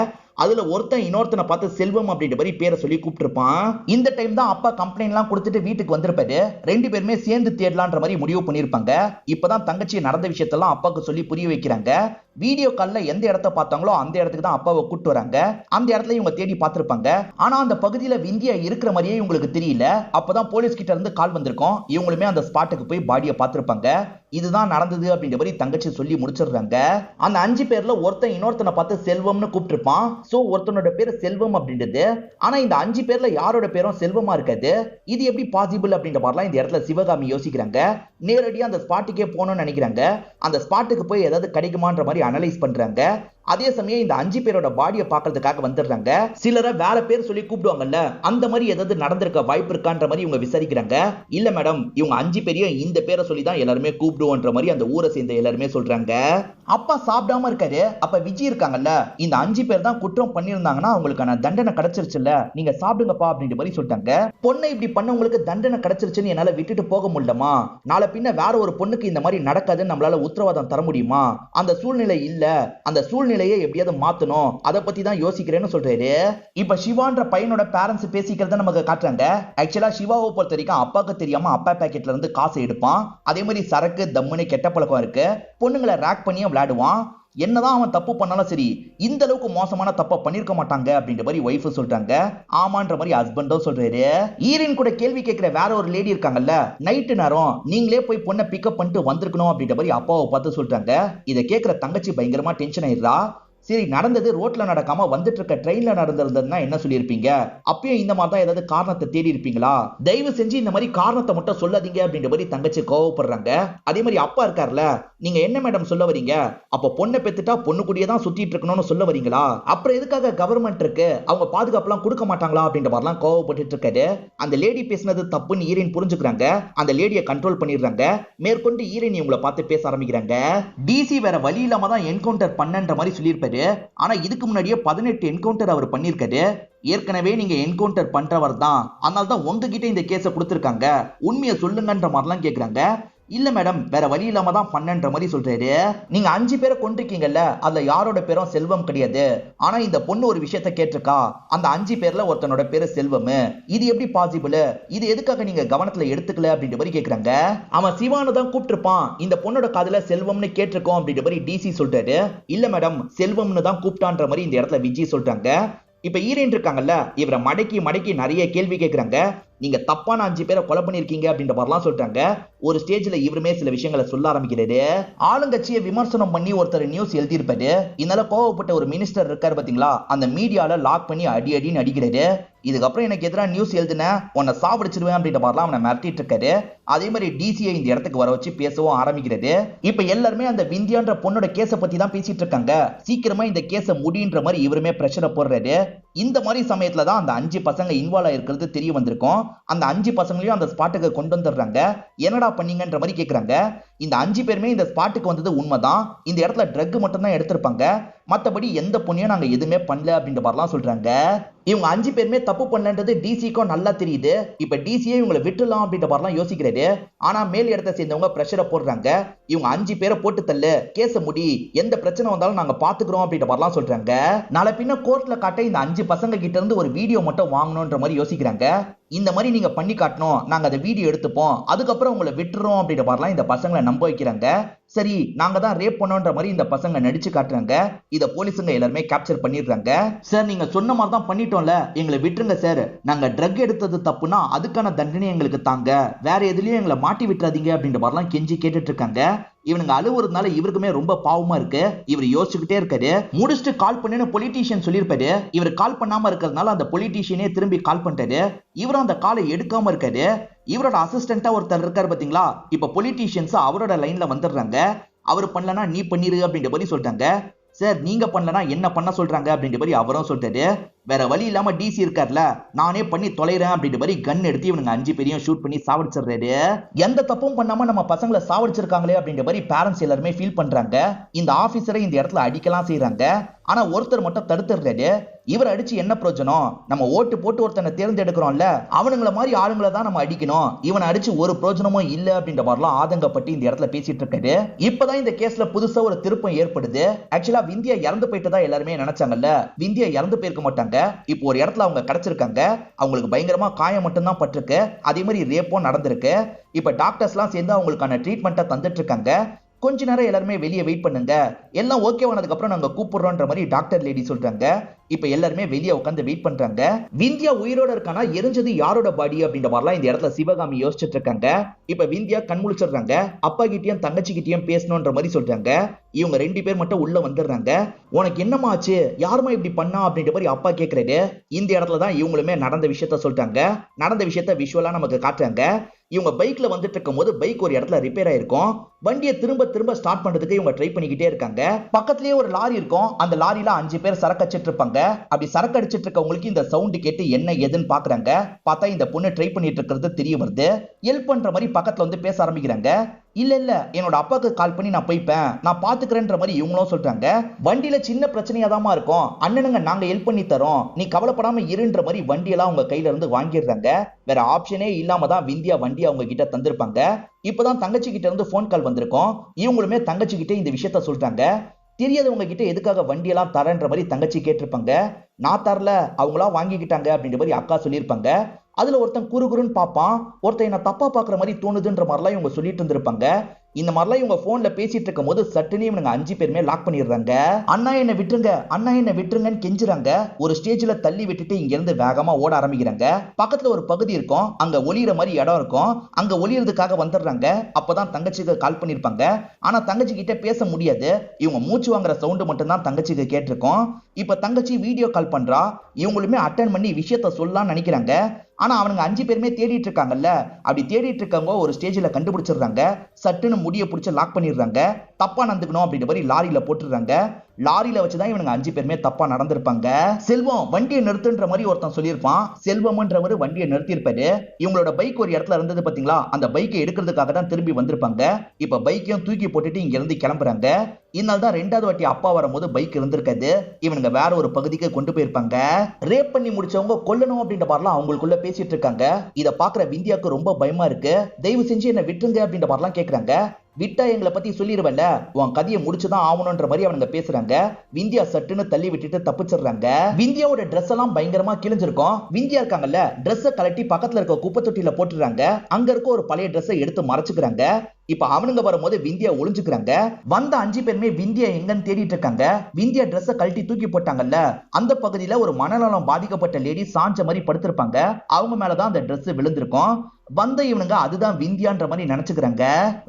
அதுல ஒருத்தன் இன்னொருத்தனை பார்த்து செல்வம் அப்படின்ற மாதிரி பேரை சொல்லி கூப்பிட்டுருப்பான். இந்த டைம் தான் அப்பா கம்ப்ளைண்ட் எல்லாம் கொடுத்துட்டு வீட்டுக்கு வந்திருப்பாரு. 2 பேருமே சேர்ந்து தேடலான்ற மாதிரி முடிவு பண்ணிருப்பாங்க. இப்பதான் தங்கச்சி நடந்த விஷயத்தெல்லாம் அப்பாவுக்கு சொல்லி புரிய வைக்கிறாங்க. வீடியோ கால்ல எந்த இடத்த பார்த்தாங்களோ அந்த இடத்துக்கு தான் அப்பாவை கூட்டு வராங்க. அந்த இடத்துல இவங்க தேடி பார்த்திருப்பாங்க. ஆனா அந்த பகுதியில விந்தியா இருக்கிற மாதிரியே இவங்களுக்கு தெரியல. அப்பதான் போலீஸ் கிட்ட இருந்து கால் வந்திருக்கும். இவங்களுமே அந்த ஸ்பாட்டுக்கு போய் பாடியை பார்த்திருப்பாங்க. இதுதான் நடந்தது அப்படின்ற மாதிரி தங்கச்சி சொல்லி முடிச்சிடுறாங்க. அந்த 5 பேர்ல ஒருத்தன் இன்னொருத்தனை பார்த்து செல்வம்னு கூப்பிட்டுருப்பான். சோ ஒருத்தனோட பேரு செல்வம் அப்படின்றது. ஆனா இந்த 5 பேர்ல யாரோட பேரும் செல்வமா இருக்காது. இது எப்படி பாசிபிள் அப்படின்ற மாதிரிலாம் இந்த இடத்துல சிவகாமி யோசிக்கிறாங்க. நேரடியா அந்த ஸ்பாட்டுக்கே போகணும்னு நினைக்கிறாங்க. அந்த ஸ்பாட்டுக்கு போய் ஏதாவது கிடைக்குமான்ற மாதிரி அனலைஸ் பண்றாங்க. அதே சமயம் இந்த 5 பேரோட பாடியை பார்க்கறதுக்காக வந்துடுறாங்க. சிலரை வேற பேர் சொல்லி கூப்பிடுவாங்கல்ல, அந்த மாதிரி ஏதாவது நடந்திருக்க வாய்ப்பு இருக்கான்ற மாதிரி இவங்க விசாரிக்கிறாங்க. இல்ல மேடம், இவங்க 5 பேரையும் இந்த பேரை சொல்லி தான் எல்லாருமே கூப்பிடுவோன்ற மாதிரி அந்த ஊரை சேர்ந்த எல்லாருமே சொல்றாங்க. அப்பா சாப்பிடாம இருக்காரு. அப்ப விஜய் இருக்காங்கல்ல, இந்த 5 பேர் தான் குற்றம் பண்ணிருந்தாங்கன்னா அவங்களுக்கான தண்டனை கிடைச்சிருச்சுல்ல, நீங்க சாப்பிடுங்கப்பா அப்படின்ற மாதிரி சொல்லிட்டாங்க. பொண்ணை இப்படி பண்ணவங்களுக்கு தண்டனை கிடைச்சிருச்சுன்னு என்னால விட்டுட்டு போக முடியலமா, நாளை பின்ன வேற ஒரு பொண்ணுக்கு இந்த மாதிரி நடக்காதுன்னு நம்மளால உத்தரவாதம் தர முடியுமா, அந்த சூழ்நிலை இல்ல, அந்த சூழ்நிலையை எப்படியாவது மாத்தணும், அதை பத்தி தான் யோசிக்கிறேன்னு சொல்றாரு. இப்ப சிவான்ற பையனோட பேரண்ட்ஸ் பேசிக்கிறத நமக்கு காட்டுறாங்க. ஆக்சுவலா சிவாவை பொறுத்த வரைக்கும் அப்பாவுக்கு தெரியாம அப்பா பாக்கெட்ல இருந்து காசு எடுப்பான். அதே மாதிரி சரக்கு தம்முன்னு கெட்ட பழக்கம் இருக்கு. பொண்ணுங்களை ரேக் பண்ணியும் விளையாடுவான். என்னதான் அவன் தப்பு பண்ணாலும் சரி, இந்த அளவுக்கு மோசமான தப்ப பண்ணிருக்க மாட்டாங்க அப்படின்ற மாதிரி ஒய்ஃப் சொல்றாங்க. ஆமான்ற மாதிரி ஹஸ்பண்டும் சொல்றாரு. ஈரின் கூட கேள்வி கேட்கிற வேற ஒரு லேடி இருக்காங்கல்ல, நைட்டு நேரம் நீங்களே போய் பொண்ணை பிக்கப் பண்ணிட்டு வந்திருக்கணும் அப்படின்ற மாதிரி அப்பாவை பார்த்து சொல்றாங்க. இதை கேட்கிற தங்கச்சி பயங்கரமா டென்ஷன் ஆயிடுறா. சரி, நடந்தது ரோட்ல நடக்காம வந்துட்டு இருக்க ட்ரெயின்ல நடந்திருந்ததுன்னா என்ன சொல்லியிருப்பீங்க, அப்பயும் இந்த மாதிரி தான் ஏதாவது காரணத்தை தேடி இருப்பீங்களா, தயவு செஞ்சு இந்த மாதிரி காரணத்தை மட்டும் சொல்லாதீங்க அப்படின்ற மாதிரி தங்கச்சி கோவப்படுறாங்க. அதே மாதிரி அப்பா இருக்காருல, நீங்க என்ன மேடம் சொல்ல வரீங்க, அப்ப பொண்ணை பெத்துட்டா பொண்ணு கூடயே தான் சுத்திட்டு இருக்கணும்னு சொல்ல வரீங்களா, அப்புறம் எதுக்காக கவர்மெண்ட் இருக்கு, அவங்க பாதுகாப்புலாம் கொடுக்க மாட்டாங்களா அப்படின்ற மாதிரிலாம் கோவப்பட்டு இருக்காரு. அந்த லேடி பேசினது தப்புன்னு ஈரன் புரிஞ்சுக்கிறாங்க. அந்த லேடியை கண்ட்ரோல் பண்ணிடுறாங்க. மேற்கொண்டு ஈரன் இவங்களை பார்த்து பேச ஆரம்பிக்கிறாங்க. டிசி வேற வழி இல்லாம தான் என்கவுண்டர் பண்ணன்ற மாதிரி சொல்லியிருப்பாரு. ஆனா இதுக்கு முன்னாடியே 18 என்கவுண்டர் அவர் பண்ணிருக்காரு. ஏற்கனவே நீங்க என்கவுண்டர் பண்றவர் தான், அதனால தான் உங்ககிட்ட இந்த கேஸை கொடுத்திருக்காங்க, உண்மையை சொல்லுங்கன்ற மாதிரிலாம் கேக்குறாங்க. இல்ல மேடம், வேற வழி இல்லாம தான் பண்ணன்ற மாதிரி சொல்றாரு. நீங்க 5 பேரை கொண்டிருக்கீங்கல்ல, அதுல யாரோட பேரும் செல்வம் கிடையாது. ஆனா இந்த பொண்ணு ஒரு விஷயத்த கேட்டிருக்கா, அந்த 5 பேர்ல ஒருத்தனோட பேரு செல்வம். இது எப்படி பாசிபிள், இது எதுக்காக நீங்க கவனத்துல எடுத்துக்கல அப்படின்ற மாதிரி கேக்குறாங்க. அவன் சிவானு தான் கூப்பிட்டுருப்பான், இந்த பொண்ணோட காதுல செல்வம்னு கேட்டிருக்கோம் அப்படின்ற மாதிரி டிசி சொல்றாரு. இல்ல மேடம், செல்வம்னு தான் கூப்பிட்டான்ற மாதிரி இந்த இடத்துல விஜய் சொல்றாங்க. இப்ப ஈரன் இருக்காங்கல்ல, இவரை மடக்கி மடக்கி நிறைய கேள்வி கேட்கிறாங்க. நீங்க தப்பான 5 பேரை கொலை பண்ணிருக்கீங்க அப்படின்ற மாதிரிலாம் சொல்றாங்க. ஒரு ஸ்டேஜ்ல இவருமே சில விஷயங்களை சொல்ல ஆரம்பிக்கிறாரு. ஆளுங்கட்சியை விமர்சனம் பண்ணி ஒருத்தர் நியூஸ் எழுதியிருப்பாரு. இதனால கோவப்பட்ட ஒரு மினிஸ்டர் இருக்காரு பாத்தீங்களா, அந்த மீடியால லாக் பண்ணி அடி அடின்னு அடிக்கிறாரு. இதுக்கப்புறம் எனக்கு எதிராக நியூஸ் எழுதுன உன்னை சாப்பிடுச்சிருவேன் அப்படின்ற மாதிரிலாம் அவனை மிரட்டிட்டு இருக்காரு. அதே மாதிரி டிசியை இந்த இடத்துக்கு வர வச்சு பேசவும் ஆரம்பிக்கிறது. இப்ப எல்லாருமே அந்த விந்தியான்ற பொண்ணோட கேஸை பத்தி தான் பேசிட்டு இருக்காங்க. சீக்கிரமா இந்த கேஸை முடின்ற மாதிரி இவருமே பிரஷரை போடுறாரு. இந்த மாதிரி சமயத்துல தான் அந்த 5 பசங்க இன்வால்வ் ஆயிருக்கிறது தெரிய வந்திருக்கும். அந்த 5 பசங்களையும் அந்த ஸ்பாட்டுக்கு கொண்டு வந்துடுறாங்க. என்னடா பண்ணீங்கன்ற மாதிரி கேக்குறாங்க. இந்த 5 பேருமே இந்த ஸ்பாட்டுக்கு வந்தது உண்மைதான். இந்த இடத்துல ட்ரக் மட்டும் தான் எடுத்திருப்பாங்க, மத்தபடி எந்த பொண்ணையும் நாங்க எதுவுமே பண்ணல அப்படின்ற மாதிரிலாம் சொல்றாங்க. இவங்க 5 பேருமே தப்பு பண்ணலன்றது டிசிக்கும் நல்லா தெரியுது. இப்ப டிசியே இவங்களை விட்டுலாம் அப்படின்ற மாதிரிலாம் யோசிக்கிறாரு. ஆனா மேல் இடத்தை சேர்ந்தவங்க பிரஷரை போடுறாங்க. இவங்க 5 பேரை போட்டு தள்ளு, கேஸ முடி, எந்த பிரச்சனை வந்தாலும் நாங்க பாத்துக்கிறோம் அப்படின்ற மாதிரிலாம் சொல்றாங்க. நாளை பின்ன கோர்ட்ல காட்ட இந்த 5 பசங்க கிட்ட இருந்து ஒரு வீடியோ மட்டும் வாங்கணும்ன்ற மாதிரி யோசிக்கிறாங்க. இந்த மாதிரி நீங்க பண்ணி காட்டணும், நாங்க அந்த வீடியோ எடுத்துப்போம், அதுக்கப்புறம் உங்களை விட்டுறோம் அப்படின்ற மாதிரிலாம் இந்த பசங்களை நம்ப வைக்கிறாங்க. சரி, நாங்க தான் ரேப் பண்ணோன்ற மாதிரி இந்த பசங்க நடிச்சு காட்டுறாங்க. இத போலீஸுங்க எல்லாருமே கேப்சர் பண்ணிடுறாங்க. சார், நீங்க சொன்ன மாதிரி தான் பண்ணிட்டோம்ல, எங்களை விட்டுருங்க சார், நாங்க ட்ரக் எடுத்தது தப்புனா அதுக்கான தண்டனை எங்களுக்கு தாங்க, வேற எதுலயும் எங்களை மாட்டி விட்டுறாதீங்க அப்படின்ற மாதிரிலாம் கெஞ்சி கேட்டுட்டு இருக்காங்க. இவனுங்க அழுவுறதுனால இவருக்குமே ரொம்ப பாவமா இருக்கு. இவர் யோசிச்சுக்கிட்டே இருக்காரு. முடிச்சுட்டு கால் பண்ணுன்னு பொலிட்டீஷியன் சொல்லியிருப்பாரு. இவர் கால் பண்ணாம இருக்கிறதுனால அந்த பொலிட்டீஷியனே திரும்பி கால் பண்ணிட்டாரு. இவரும் அந்த காலை எடுக்காம இருக்காரு. இவரோட அசிஸ்டண்டா ஒருத்தர் இருக்காரு பாத்தீங்களா, இப்ப பொலிட்டீஷியன்ஸ் அவரோட லைன்ல வந்துடுறாங்க. அவர் பண்ணலனா நீ பண்ணிரு அப்படின்ற மாதிரி சொல்றாங்க. சார், நீங்க பண்ணலனா என்ன பண்ண சொல்றாங்க அப்படின்ற மாதிரி அவரும் சொல்றாரு. வேற வழி இல்லாம டிசி இருக்கார்ல, நானே பண்ணி தொலைறேன் அப்படின்ற மாதிரி கன் எடுத்து இவனுங்க 5 பேரையும் ஷூட் பண்ணி சாவடிச்சிடுறாரு. எந்த தப்பும் பண்ணாம நம்ம பசங்களை சாவடிச்சிருக்காங்களே அப்படின்ற மாதிரி பேரண்ட்ஸ் எல்லாருமே ஃபீல் பண்றாங்க. இந்த ஆபீசரை இந்த இடத்துல அடிக்கலாம் செய்யறாங்க. ஆனா ஒருத்தர் மட்டும் தடுத்துடுறாரு. இவர் அடிச்சு என்ன பிரயோஜனம், நம்ம ஓட்டு போட்டு ஒருத்தனை தேர்ந்தெடுக்கிறோம்ல, அவனுங்கள மாதிரி ஆளுங்களை தான் நம்ம அடிக்கணும், இவனை அடிச்சு ஒரு பிரயோஜனமும் இல்ல அப்படின்ற மாதிரிலாம் ஆதங்கப்பட்டு இந்த இடத்துல பேசிட்டு இருக்காரு. இப்பதான் இந்த கேஸ்ல புதுசா ஒரு திருப்பம் ஏற்படுது. ஆக்சுவலா விந்தியா இறந்து போயிட்டதா எல்லாருமே நினைச்சாங்கல்ல, விந்தியா இறந்து போயிருக்க மாட்டாங்க. இப்போ ஒரு இடத்துல அவங்க கிடைச்சிருக்காங்க. அவங்களுக்கு பயங்கரமா காயம் மட்டும் தான் பட்டிருக்கு. அதே மாதிரி ரேப்பும் நடந்திருக்கு. இப்ப டாக்டர்ஸ்லாம் சேர்ந்து அவங்களுக்கான ட்ரீட்மெண்ட்டை தந்துட்டு இருக்காங்க. கொஞ்ச நேரம் எல்லாருமே வெளியே வெயிட் பண்ணுங்க, எல்லாம் ஓகேவானதுக்கு அப்புறம் நாங்க கூப்பிடுறோம்ன்ற மாதிரி டாக்டர் லேடி சொல்றாங்க. இப்ப எல்லாருமே வெளியே உட்காந்து வெயிட் பண்றாங்க. விந்தியா உயிரோட இருக்கானா, எரிஞ்சது யாரோட பாடி அப்படின்ற மாதிரிலாம் இந்த இடத்துல சிவகாமி யோசிச்சுட்டு இருக்காங்க. இப்ப விந்தியா கண் முழிச்சிடுறாங்க. அப்பா கிட்டயும் தங்கச்சி கிட்டயும் பேசணும்ன்ற மாதிரி சொல்றாங்க. இவங்க 2 பேர் மட்டும் உள்ள வந்துடுறாங்க. உனக்கு என்னமா ஆச்சு, யாருமா இப்படி பண்ணா அப்படின்ற மாதிரி அப்பா கேட்கறாரு. இந்த இடத்துல தான் இவங்களுமே நடந்த விஷயத்த சொல்றாங்க. நடந்த விஷயத்த விஷுவலா நமக்கு காட்டுறாங்க. இவங்க பைக்ல வந்துட்டு இருக்கும் போது பைக் ஒரு இடத்துல ரிப்பேர் ஆயிருக்கும். வண்டியை திரும்ப திரும்ப ஸ்டார்ட் பண்றதுக்கு இவங்க ட்ரை பண்ணிக்கிட்டே இருக்காங்க. பக்கத்துலயே ஒரு லாரி இருக்கும். அந்த லாரியில 5 பேர் சரக்கு வச்சிட்டு இருப்பாங்க. அப்படி சரக்கு அடிச்சிட்டு இருக்கவங்களுக்கு இந்த சவுண்ட் கேட்டு என்ன ஏதுன்னு பாக்குறாங்க. பார்த்தா இந்த பொண்ணு ட்ரை பண்ணிட்டு இருக்கிறது தெரிய வருது. ஹெல்ப் பண்ற மாதிரி பக்கத்துல வந்து பேச ஆரம்பிக்கிறாங்க. இல்ல என்னோட அப்பாவுக்கு கால் பண்ணி நான் போய்ப்பேன், நான் பாத்துக்கிறேன்ற மாதிரி இவங்களும் சொல்றாங்க. வண்டியில சின்ன பிரச்சனையாதாமா இருக்கும், அண்ணனுங்க நாங்க ஹெல்ப் பண்ணி தரோம், நீ கவலைப்படாம இருன்ற மாதிரி வண்டியெல்லாம் அவங்க கையில இருந்து வாங்கிடுறாங்க. வேற ஆப்ஷனே இல்லாம தான் விந்தியா வண்டி அவங்க கிட்ட தந்திருப்பாங்க. இப்பதான் தங்கச்சி கிட்ட இருந்து போன் கால் வந்திருக்கும். இவங்களுமே தங்கச்சி கிட்ட இந்த விஷயத்த சொல்றாங்க. தெரியாதவங்க கிட்ட எதுக்காக வண்டியெல்லாம் தரன்ற மாதிரி தங்கச்சி கேட்டிருப்பாங்க. நான் தரல, அவங்களா வாங்கிக்கிட்டாங்க அப்படின்ற மாதிரி அக்கா சொல்லியிருப்பாங்க. அதுல ஒருத்தன் குறுகுறுன்னு பாப்பான், ஒருத்தன் என்ன தப்பா பாக்குற மாதிரி தோணுதுன்ற மாதிரிலாம் இவங்க சொல்லிட்டு இருந்திருப்பாங்க. இந்த மாதிரிலாம் இவங்க போன்ல பேசிட்டு இருக்கும் போது சட்டுன்னு இவங்க 5 பேருமே லாக் பண்ணிடுறாங்க. அண்ணா என்ன விட்டுருங்க, அண்ணா என்ன விட்டுருங்கன்னு கெஞ்சுறாங்க. ஒரு ஸ்டேஜ்ல தள்ளி விட்டுட்டு இங்க இருந்து வேகமா ஓட ஆரம்பிக்கிறாங்க. பக்கத்துல ஒரு பகுதி இருக்கும், அங்க ஒளியிற மாதிரி இடம் இருக்கும், அங்க ஒளியறதுக்காக வந்துடுறாங்க. அப்பதான் தங்கச்சிக்கு கால் பண்ணிருப்பாங்க. ஆனா தங்கச்சி கிட்ட பேச முடியாது. இவங்க மூச்சு வாங்குற சவுண்ட் மட்டும் தான் தங்கச்சிக்கு கேட்டிருக்கும். இப்ப தங்கச்சி வீடியோ கால் பண்றா. இவங்களுமே அட்டன் பண்ணி விஷயத்த சொல்லலாம்னு நினைக்கிறாங்க. ஆனா அவனுங்க 5 பேருமே தேடிட்டு இருக்காங்கல்ல, அப்படி தேடிட்டு இருக்கவங்க ஒரு ஸ்டேஜ்ல கண்டுபிடிச்சிடுறாங்க. சட்டுன்னு முடிய பிடிச்சு லாக் பண்ணிடுறாங்க. தப்பா நடந்துக்கணும் அப்படின்ற மாதிரி லாரியில போட்டுடுறாங்க. லாரியில வச்சுதான் இவனுங்க 5 பேருமே தப்பா நடந்திருப்பாங்க. செல்வம் வண்டியை நிறுத்துன்ற மாதிரி ஒருத்தன் சொல்லியிருப்பான். செல்வம்ன்றவர் வண்டியை நிறுத்தியிருப்பாரு. இவங்களோட பைக் ஒரு இடத்துல இருந்தது பாத்தீங்களா, அந்த பைக்கை எடுக்கிறதுக்காக தான் திரும்பி வந்திருப்பாங்க. இப்ப பைக்கையும் தூக்கி போட்டுட்டு இங்க இருந்து கிளம்புறாங்க. இதனால தான் 2வது வாட்டி அப்பா வரும்போது பைக் இருந்திருக்காது, இவனுங்க வேற ஒரு பகுதிக்கு கொண்டு போயிருப்பாங்க. ரேப் பண்ணி முடிச்சவங்க கொல்லணும் அப்படின்ற மாதிரிலாம் அவங்களுக்குள்ள பேசிட்டு இருக்காங்க. இத பாக்குற விந்தியாக்கு ரொம்ப பயமா இருக்கு. தயவு செஞ்சு என்ன விட்டுருங்க அப்படின்ற மாதிரிலாம் கேக்குறாங்க. விட்டா எங்களை பத்தி சொல்லிடுவல்ல, உன் கதையை முடிச்சுதான் ஆகணும்ன்ற மாதிரி அவனுங்க பேசுறாங்க. விந்தியா சட்டுன்னு தள்ளி விட்டுட்டு தப்பிச்சிடுறாங்க. விந்தியாவோட ட்ரெஸ் எல்லாம் பயங்கரமா கிழிஞ்சிருக்கும். விந்தியா இருக்காங்கல்ல, ட்ரெஸ்ஸை கலட்டி பக்கத்துல இருக்க குப்பை தொட்டியில போட்டுறாங்க. அங்க இருக்க ஒரு பழைய ட்ரெஸ்ஸை எடுத்து மறைச்சுக்கிறாங்க. இப்ப அவனுங்க வரும்போது விந்தியா ஒளிஞ்சுக்கிறாங்க. வந்த 5 பேருமே விந்தியா எங்கன்னு தேடிட்டு இருக்காங்க. விந்தியா ட்ரெஸ்ஸை கழட்டி தூக்கி போட்டாங்கல்ல, அந்த பகுதியில ஒரு மனநலம் பாதிக்கப்பட்ட லேடி சாஞ்ச மாதிரி படுத்திருப்பாங்க. அவங்க மேலதான் அந்த ட்ரெஸ் விழுந்திருக்கும். வந்த இவனுங்க அதுதான் விந்தியான்ற மாதிரி நினைச்சுக்கிறாங்க.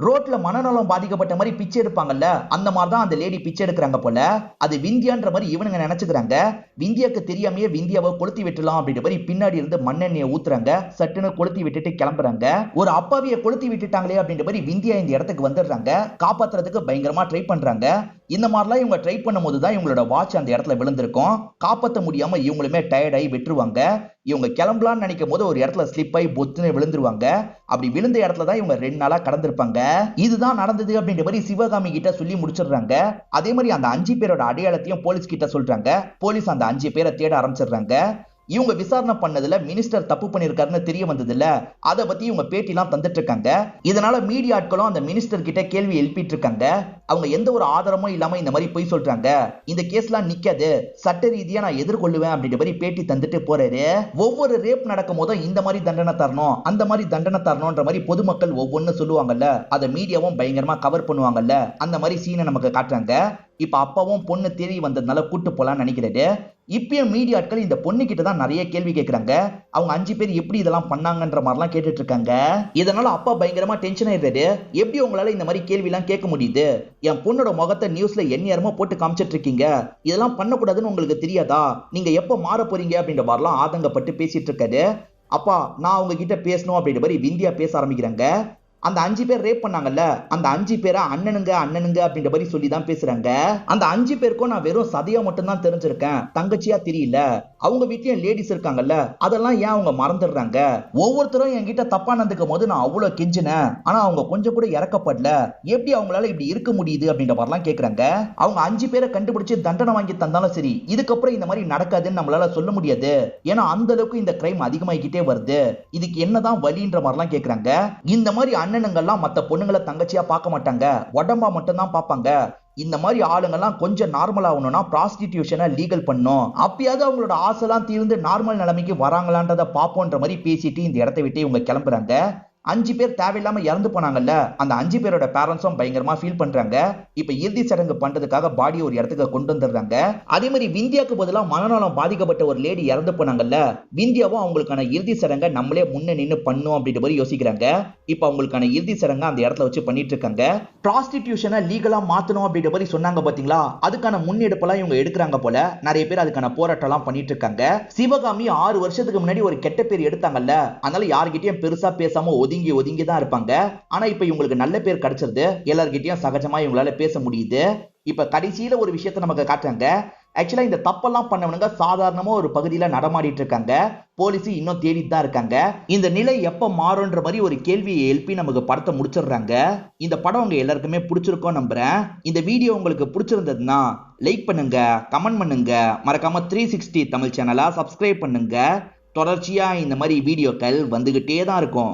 ரோட்ல மனநலம் பாதிக்கப்பட்ட மாதிரி பிச்சை எடுப்பாங்கல்ல, அந்த மாதிரி தான் அந்த லேடி பிச்சை எடுக்கிறாங்க போல. அது விந்தியான்ற மாதிரி இவனுங்க நினைச்சுக்கிறாங்க. விந்தியாக்கு தெரியாமையே விந்தியாவை கொளுத்தி விட்டுலாம் அப்படின்ற மாதிரி பின்னாடி இருந்து மண்ணெண்ணெயை ஊத்துறாங்க. சட்டுன்னு கொளுத்தி விட்டுட்டு கிளம்புறாங்க. ஒரு அப்பாவியை கொளுத்தி விட்டுட்டாங்களே அப்படின்ற மாதிரி விந்தியா இந்த இடத்துக்கு வந்துடுறாங்க. காப்பாத்துறதுக்கு பயங்கரமா ட்ரை பண்றாங்க. இந்த மாதிரிலாம் இவங்க ட்ரை பண்ணும்போது தான் இவங்களோட வாட்ச் அந்த இடத்துல விழுந்திருக்கும். காப்பாற்ற முடியாம இவங்களுமே டயர்ட் ஆகி விட்டுருவாங்க. இவங்க கிளம்பலாம்னு நினைக்கும் போது ஒரு இடத்துல ஸ்லிப் ஆகி பொத்துன்னு விழுந்துருவாங்க. அப்படி விழுந்த இடத்துல தான் இவங்க 2 நாளா கடந்திருப்பாங்க. இதுதான் நடந்தது அப்படின்ற மாதிரி சிவகாமி கிட்ட சொல்லி முடிச்சிடுறாங்க. அதே மாதிரி அந்த 5 பேரோட அடையாளத்தையும் போலீஸ் கிட்ட சொல்றாங்க. போலீஸ் அந்த 5 பேரை தேட ஆரம்பிச்சிடுறாங்க. இவங்க விசாரணை பண்ணதுல மினிஸ்டர் தப்பு பண்ணிருக்காருன்னு தெரிய வந்தது இல்ல, அதை பத்தி இவங்க பேட்டிலாம் தந்துட்டு இருக்காங்க. இதனால மீடியா ஆட்களும் அந்த மினிஸ்டர் கிட்ட கேள்வி எழுப்பிட்டு இருக்காங்க. அவங்க எந்த ஒரு ஆதாரமும் இல்லாம இந்த மாதிரி போய் சொல்றாங்க. இந்த கேஸ்லாம் நிக்காது, சட்ட ரீதியா நான் எதிர்கொள்ளுவேன் அப்படின்ற மாதிரி பேட்டி தந்துட்டு போறாரு. ஒவ்வொரு ரேப் நடக்கும் போதும் இந்த மாதிரி தண்டனை தரணும், அந்த மாதிரி தண்டனை தரணும்ன்ற மாதிரி பொதுமக்கள் ஒவ்வொன்னு சொல்லுவாங்கல்ல, அதை மீடியாவும் பயங்கரமா கவர் பண்ணுவாங்கல்ல, அந்த மாதிரி சீனை நமக்கு காட்டுறாங்க. இப்ப அப்பாவும் பொண்ணு தேடி வந்ததுனால கூட்டு போலான்னு நினைக்கிறாரு. இப்பயும் மீடியா ஆட்கள் இந்த பொண்ணு கிட்ட தான் நிறைய கேள்வி கேட்கறாங்க. அவங்க 5 பேர் எப்படி இதெல்லாம் பண்ணாங்கன்ற மாதிரிலாம் கேட்டுட்டு இருக்காங்க. இதனால அப்பா பயங்கரமா டென்ஷன் ஆயிடுறாரு. எப்படி உங்களால இந்த மாதிரி கேள்வி எல்லாம் கேட்க முடியுது? என் பொண்ணோட முகத்தை நியூஸ்ல எந்நேரமா போட்டு காமிச்சிட்டு இருக்கீங்க, இதெல்லாம் பண்ணக்கூடாதுன்னு உங்களுக்கு தெரியாதா? நீங்க எப்ப மாற போறீங்க அப்படின்ற மாதிரிலாம் ஆதங்கப்பட்டு பேசிட்டு இருக்காரு. அப்பா நான் அவங்க கிட்ட பேசணும் அப்படின்ற மாதிரி விந்தியா பேச ஆரம்பிக்கிறாங்க. அந்த 5 பேர் ரேப் பண்ணாங்கல்ல, அந்த 5 பேரை அண்ணனுங்க அண்ணனுங்க அப்படின்ற மாதிரி சொல்லி தான் பேசுறாங்க. அந்த 5 பேருக்கும் நான் வெறும் சதையா மட்டும் தான் தெரிஞ்சிருக்கேன், தங்கச்சியா தெரியல. அவங்க வீட்லயும் லேடிஸ் இருக்காங்கல்ல, அதெல்லாம் ஏன் அவங்க மறந்துடுறாங்க? ஒவ்வொருத்தரும் என்கிட்ட தப்பா நடந்துக்கும் போது நான் அவ்வளவு கெஞ்சினேன், ஆனா அவங்க கொஞ்சம் கூட இறக்கப்படல. எப்படி அவங்களால இப்படி இருக்க முடியுது அப்படின்ற மாதிரிலாம் கேக்குறாங்க. அவங்க 5 பேரை கண்டுபிடிச்சு தண்டனை வாங்கி தந்தாலும் சரி, இதுக்கப்புறம் இந்த மாதிரி நடக்காதுன்னு நம்மளால சொல்ல முடியாது. ஏன்னா அந்த அளவுக்கு இந்த கிரைம் அதிகமாகிக்கிட்டே வருது. இதுக்கு என்னதான் வழின்ற மாதிரிலாம் கேக்குறாங்க. இந்த மாதிரி அண்ணனுங்கெல்லாம் மத்த பொண்ணுங்களை தங்கச்சியா பார்க்க மாட்டாங்க, உடம்பா மட்டும் தான் பார்ப்பாங்க. இந்த மாதிரி ஆளுங்கெல்லாம் கொஞ்சம் நார்மல் ஆகணும்னா ப்ராஸ்டிடியூஷனை லீகல் பண்ணும், அப்பயாவது அவங்களோட ஆசைலாம் தீர்ந்து நார்மல் நிலைமைக்கு வராங்களான்றதை பார்ப்போன்ற மாதிரி பேசிட்டு இந்த இடத்தை விட்டு இவங்க கிளம்புறாங்க. 5 பேர் தேவையில்லாம இறந்து போனாங்கல்ல, அந்த 5 பேரோட பேரண்ட்ஸும் பயங்கரமா ஃபீல் பண்றாங்க. இப்ப இறுதி சடங்கு பண்றதுக்காக பாடி ஒரு இடத்துக்கு கொண்டு வந்துடுறாங்க. அதே மாதிரி விந்தியாக்கு பதிலா மனநலம் பாதிக்கப்பட்ட ஒரு லேடி இறந்து போனாங்கல்ல, விந்தியாவும் அவங்களுக்கான இறுதி சடங்கை நம்மளே முன்ன நின்று பண்ணும் அப்படின்ற மாதிரி யோசிக்கிறாங்க. இப்ப அவங்களுக்கான இறுதி சடங்கை அந்த இடத்துல வச்சு பண்ணிட்டு இருக்காங்க. ப்ராஸ்டிடியூஷனை லீகலா மாத்தணும் அப்படின்ற மாதிரி சொன்னாங்க பாத்தீங்களா, அதுக்கான முன்னெடுப்பெல்லாம் இவங்க எடுக்கிறாங்க போல. நிறைய பேர் அதுக்கான போராட்டம் எல்லாம் பண்ணிட்டு இருக்காங்க. சிவகாமி 6 வருஷத்துக்கு முன்னாடி ஒரு கெட்ட பேர் எடுத்தாங்கல்ல, அதனால யார்கிட்டயும் பெருசா பேசாம ஒதுங்கி தான் இருப்பாங்க. ஆனா இப்ப இவங்களுக்கு நல்ல பேர் கிடைச்சிருது, எல்லார்கிட்டயும் சகஜமா இவங்களால பேச முடியுது. இப்ப கடைசியில ஒரு விஷயத்தை நமக்கு காட்டுறாங்க. ஆக்சுவலா இந்த தப்பெல்லாம் பண்ணவனுங்க சாதாரணமா ஒரு பகுதியில நடமாடிட்டு இருக்காங்க. போலீஸ் இன்னும் தேடிட்டு தான் இருக்காங்க. இந்த நிலை எப்ப மாறும்ன்ற மாதிரி ஒரு கேள்வியை எழுப்பி நமக்கு படத்தை முடிச்சிடுறாங்க. இந்த படம் உங்க எல்லாருக்குமே பிடிச்சிருக்கும் நம்புறேன். இந்த வீடியோ உங்களுக்கு பிடிச்சிருந்ததுன்னா லைக் பண்ணுங்க, கமெண்ட் பண்ணுங்க, மறக்காம 360 தமிழ் சேனலை சப்ஸ்கிரைப் பண்ணுங்க. தொடர்ச்சியா இந்த மாதிரி வீடியோக்கள் வந்துகிட்டே தான் இருக்கும்.